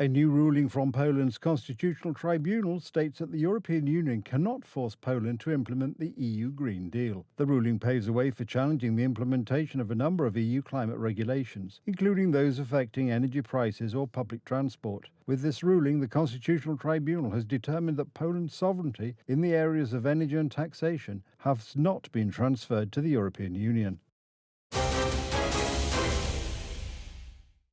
A new ruling from Poland's Constitutional Tribunal states that the European Union cannot force Poland to implement the EU Green Deal. The ruling paves the way for challenging the implementation of a number of EU climate regulations, including those affecting energy prices or public transport. With this ruling, the Constitutional Tribunal has determined that Poland's sovereignty in the areas of energy and taxation has not been transferred to the European Union.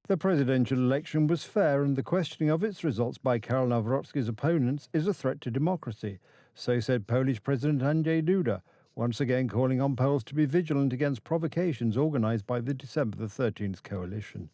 The presidential election was fair, and the questioning of its results by Karol Nawrocki's opponents is a threat to democracy, so said Polish President Andrzej Duda, once again calling on Poles to be vigilant against provocations organised by the December the 13th coalition.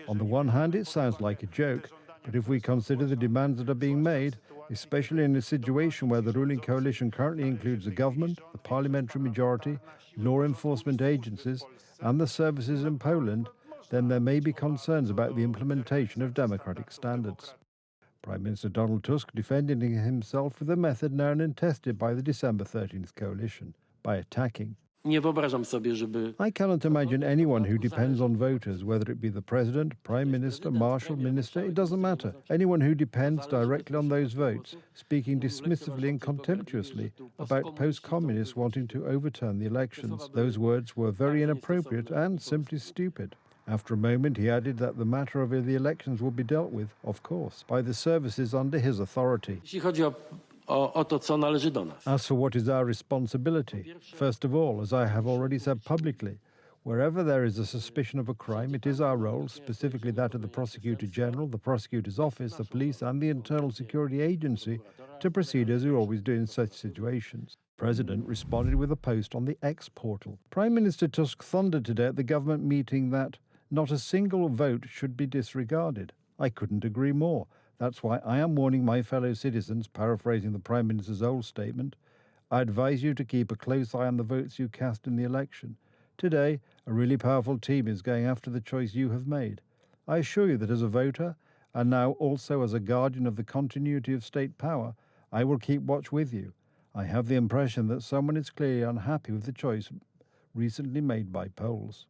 On the one hand, it sounds like a joke, but if we consider the demands that are being made, especially in a situation where the ruling coalition currently includes the government, the parliamentary majority, law enforcement agencies, and the services in Poland, then there may be concerns about the implementation of democratic standards. Prime Minister Donald Tusk defending himself with a method known and tested by the December 13th coalition, by attacking. I cannot imagine anyone who depends on voters, whether it be the President, Prime Minister, Marshal, Minister, it doesn't matter. Anyone who depends directly on those votes, speaking dismissively and contemptuously about post-communists wanting to overturn the elections. Those words were very inappropriate and simply stupid. After a moment, he added that the matter of the elections would be dealt with, of course, by the services under his authority. As for what is our responsibility, first of all, as I have already said publicly, wherever there is a suspicion of a crime, it is our role, specifically that of the Prosecutor General, the Prosecutor's Office, the police and the Internal Security Agency, to proceed as we always do in such situations. The President responded with a post on the X portal. Prime Minister Tusk thundered today at the government meeting that not a single vote should be disregarded. I couldn't agree more. That's why I am warning my fellow citizens, paraphrasing the Prime Minister's old statement, I advise you to keep a close eye on the votes you cast in the election. Today, a really powerful team is going after the choice you have made. I assure you that as a voter, and now also as a guardian of the continuity of state power, I will keep watch with you. I have the impression that someone is clearly unhappy with the choice recently made by Poles.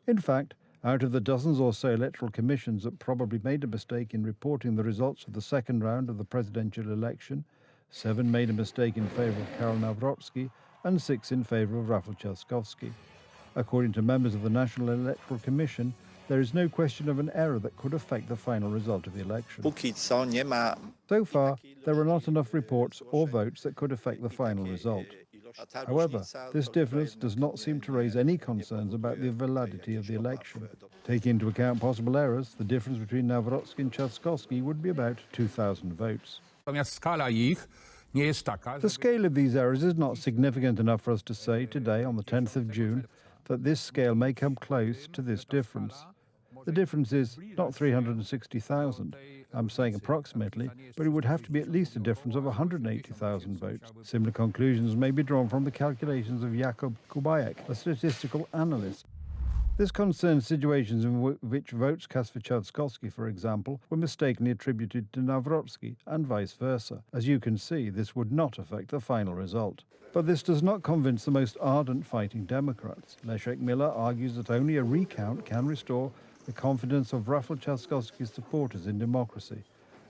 In fact, out of the dozens or so electoral commissions that probably made a mistake in reporting the results of the second round of the presidential election, 7 made a mistake in favour of Karol Nawrocki and 6 in favour of Rafał Trzaskowski. According to members of the National Electoral Commission, there is no question of an error that could affect the final result of the election. So far, there are not enough reports or votes that could affect the final result. However, this difference does not seem to raise any concerns about the validity of the election. Taking into account possible errors, the difference between Nawrocki and Trzaskowski would be about 2,000 votes. The scale of these errors is not significant enough for us to say today, on the 10th of June, that this scale may come close to this difference. The difference is not 360,000. I'm saying approximately, but it would have to be at least a difference of 180,000 votes. Similar conclusions may be drawn from the calculations of Jakub Kubajek, a statistical analyst. This concerns situations in which votes cast for Trzaskowski, for example, were mistakenly attributed to Nawrocki, and vice versa. As you can see, this would not affect the final result. But this does not convince the most ardent fighting Democrats. Leszek Miller argues that only a recount can restore the confidence of Rafał Trzaskowski's supporters in democracy.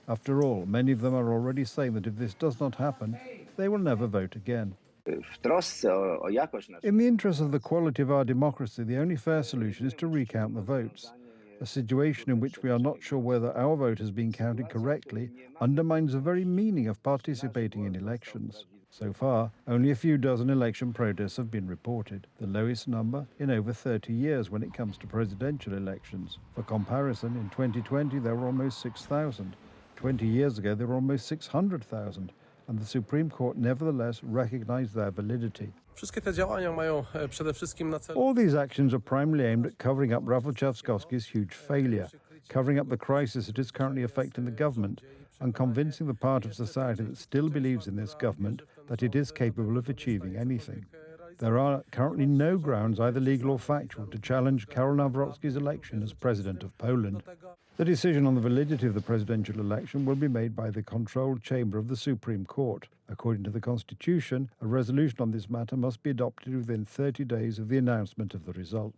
After all, many of them are already saying that if this does not happen, they will never vote again. In the interest of the quality of our democracy, the only fair solution is to recount the votes. A situation in which we are not sure whether our vote has been counted correctly undermines the very meaning of participating in elections. So far, only a few dozen election protests have been reported, the lowest number in over 30 years when it comes to presidential elections. For comparison, in 2020 there were almost 6,000. 20 years ago there were almost 600,000, and the Supreme Court nevertheless recognized their validity. All these actions are primarily aimed at covering up Rafał Trzaskowski's huge failure, covering up the crisis that is currently affecting the government, and convincing the part of society that still believes in this government that it is capable of achieving anything. There are currently no grounds, either legal or factual, to challenge Karol Nawrocki's election as President of Poland. The decision on the validity of the presidential election will be made by the controlled chamber of the Supreme Court. According to the Constitution, a resolution on this matter must be adopted within 30 days of the announcement of the result.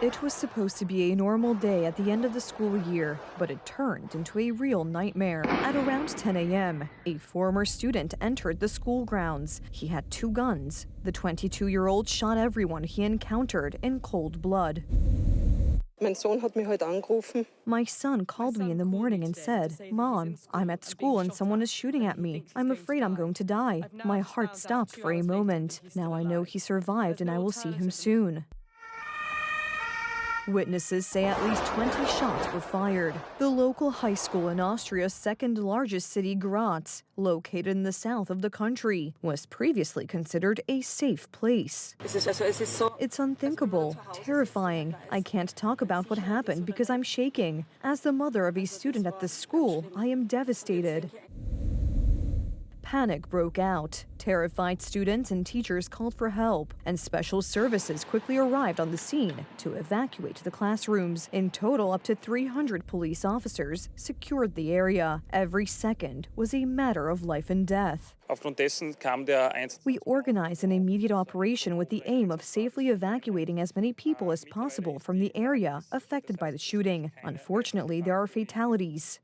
It was supposed to be a normal day at the end of the school year, but it turned into a real nightmare. At around 10 a.m., a former student entered the school grounds. He had 2 guns. The 22-year-old shot everyone he encountered in cold blood. My son called me in the morning and said, "Mom, I'm at school and someone is shooting at me. I'm afraid I'm going to die." My heart stopped for a moment. Now I know he survived and I will see him soon. Witnesses say at least 20 shots were fired. The local high school in Austria's second-largest city, Graz, located in the south of the country, was previously considered a safe place. It's unthinkable, terrifying. I can't talk about what happened because I'm shaking. As the mother of a student at this school, I am devastated. Panic broke out. Terrified students and teachers called for help, and special services quickly arrived on the scene to evacuate the classrooms. In total, up to 300 police officers secured the area. Every second was a matter of life and death. We organized an immediate operation with the aim of safely evacuating as many people as possible from the area affected by the shooting. Unfortunately, there are fatalities.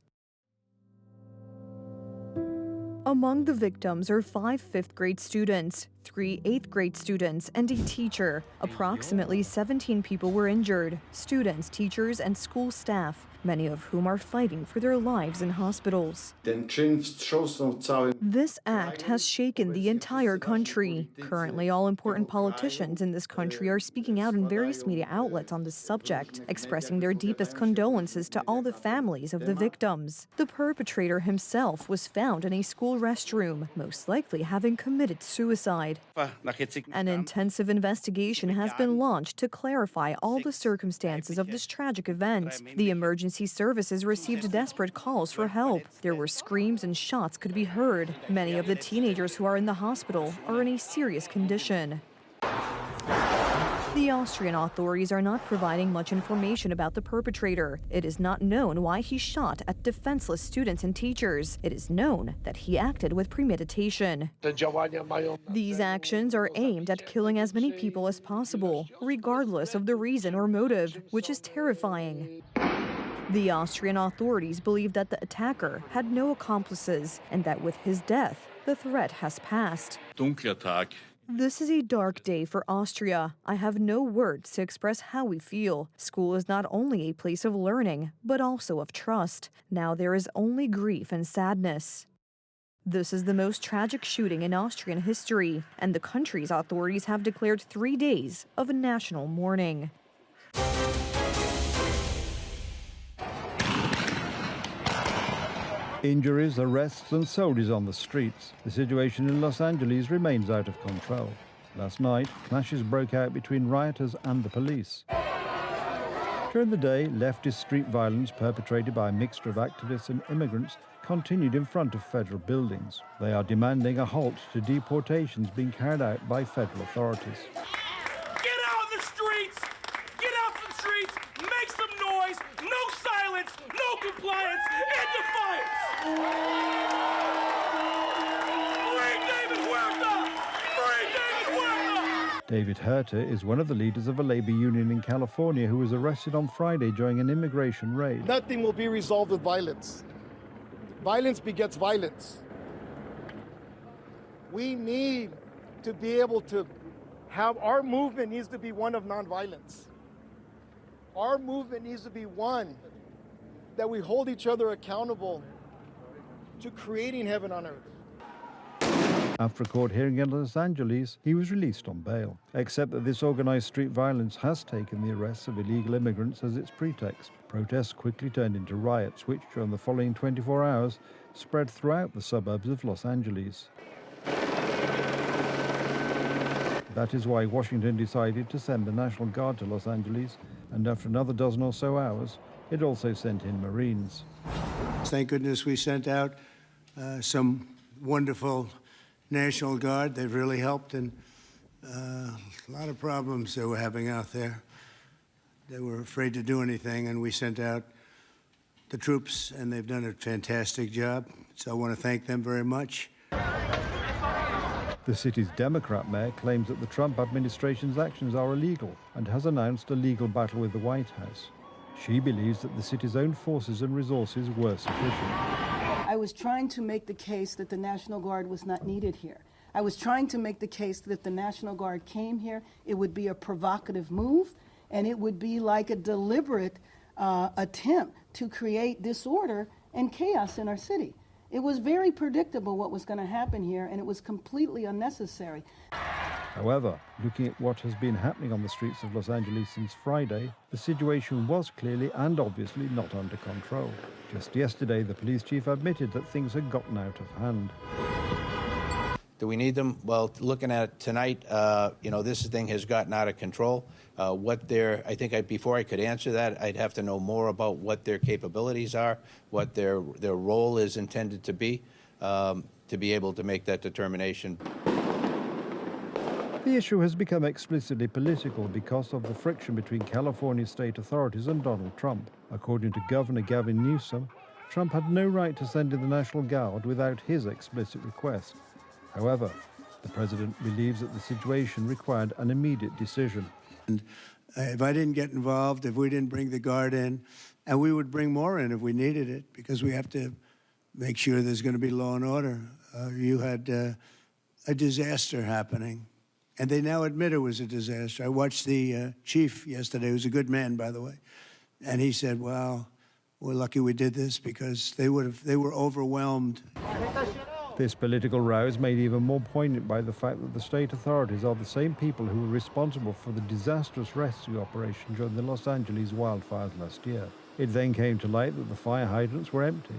Among the victims are 5 fifth-grade students, 3 eighth-grade students, and a teacher. Approximately 17 people were injured: students, teachers, and school staff, many of whom are fighting for their lives in hospitals. This act has shaken the entire country. Currently, all important politicians in this country are speaking out in various media outlets on this subject, expressing their deepest condolences to all the families of the victims. The perpetrator himself was found in a school restroom, most likely having committed suicide. An intensive investigation has been launched to clarify all the circumstances of this tragic event. The emergency services received desperate calls for help. There were screams and shots could be heard. Many of the teenagers who are in the hospital are in a serious condition. The Austrian authorities are not providing much information about the perpetrator. It is not known why he shot at defenseless students and teachers. It is known that he acted with premeditation. These actions are aimed at killing as many people as possible, regardless of the reason or motive, which is terrifying. The Austrian authorities believe that the attacker had no accomplices and that with his death, the threat has passed. This is a dark day for Austria. I have no words to express how we feel. School is not only a place of learning, but also of trust. Now there is only grief and sadness. This is the most tragic shooting in Austrian history, and the country's authorities have declared 3 days of national mourning. Injuries, arrests and soldiers on the streets. The situation in Los Angeles remains out of control. Last night, clashes broke out between rioters and the police. During the day, leftist street violence perpetrated by a mixture of activists and immigrants continued in front of federal buildings. They are demanding a halt to deportations being carried out by federal authorities. Get out of the streets! Get out of the streets! Make some noise! No silence! No compliance! And defiance! Free David Huerta! Free David Huerta! David Huerta is one of the leaders of a labor union in California who was arrested on Friday during an immigration raid. Nothing will be resolved with violence. Violence begets violence. We need to be able to have, our movement needs to be one of nonviolence. Our movement needs to be one that we hold each other accountable to creating heaven on earth. After a court hearing in Los Angeles, he was released on bail, except that this organized street violence has taken the arrests of illegal immigrants as its pretext. Protests quickly turned into riots, which, during the following 24 hours, spread throughout the suburbs of Los Angeles. That is why Washington decided to send the National Guard to Los Angeles, and after another dozen or so hours, it also sent in Marines. Thank goodness we sent out some wonderful National Guard. They've really helped, and a lot of problems they were having out there. They were afraid to do anything, and we sent out the troops, and they've done a fantastic job. So I want to thank them very much. The city's Democrat mayor claims that the Trump administration's actions are illegal and has announced a legal battle with the White House. She believes that the city's own forces and resources were sufficient. I was trying to make the case that the National Guard was not needed here. I was trying to make the case that if the National Guard came here, it would be a provocative move, and it would be like a deliberate attempt to create disorder and chaos in our city. It was very predictable what was going to happen here, and it was completely unnecessary. However, looking at what has been happening on the streets of Los Angeles since Friday, the situation was clearly and obviously not under control. Just yesterday, the police chief admitted that things had gotten out of hand. Do we need them? Well, looking at it tonight, this thing has gotten out of control. Before I could answer that, I'd have to know more about what their capabilities are, what their role is intended to be able to make that determination. The issue has become explicitly political because of the friction between California state authorities and Donald Trump. According to Governor Gavin Newsom, Trump had no right to send in the National Guard without his explicit request. However, the president believes that the situation required an immediate decision. And if I didn't get involved, if we didn't bring the Guard in, and we would bring more in if we needed it, because we have to make sure there's going to be law and order. You had a disaster happening, and they now admit it was a disaster. I watched the chief yesterday, who's a good man, by the way, and he said, well, we're lucky we did this because they were overwhelmed. This political row is made even more poignant by the fact that the state authorities are the same people who were responsible for the disastrous rescue operation during the Los Angeles wildfires last year. It then came to light that the fire hydrants were empty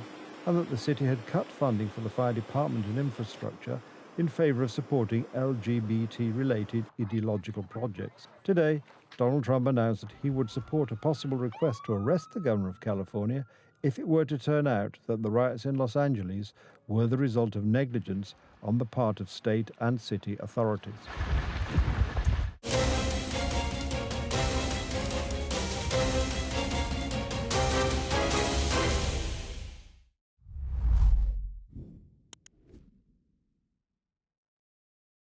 and that the city had cut funding for the fire department and infrastructure in favor of supporting LGBT-related ideological projects. Today, Donald Trump announced that he would support a possible request to arrest the governor of California if it were to turn out that the riots in Los Angeles were the result of negligence on the part of state and city authorities.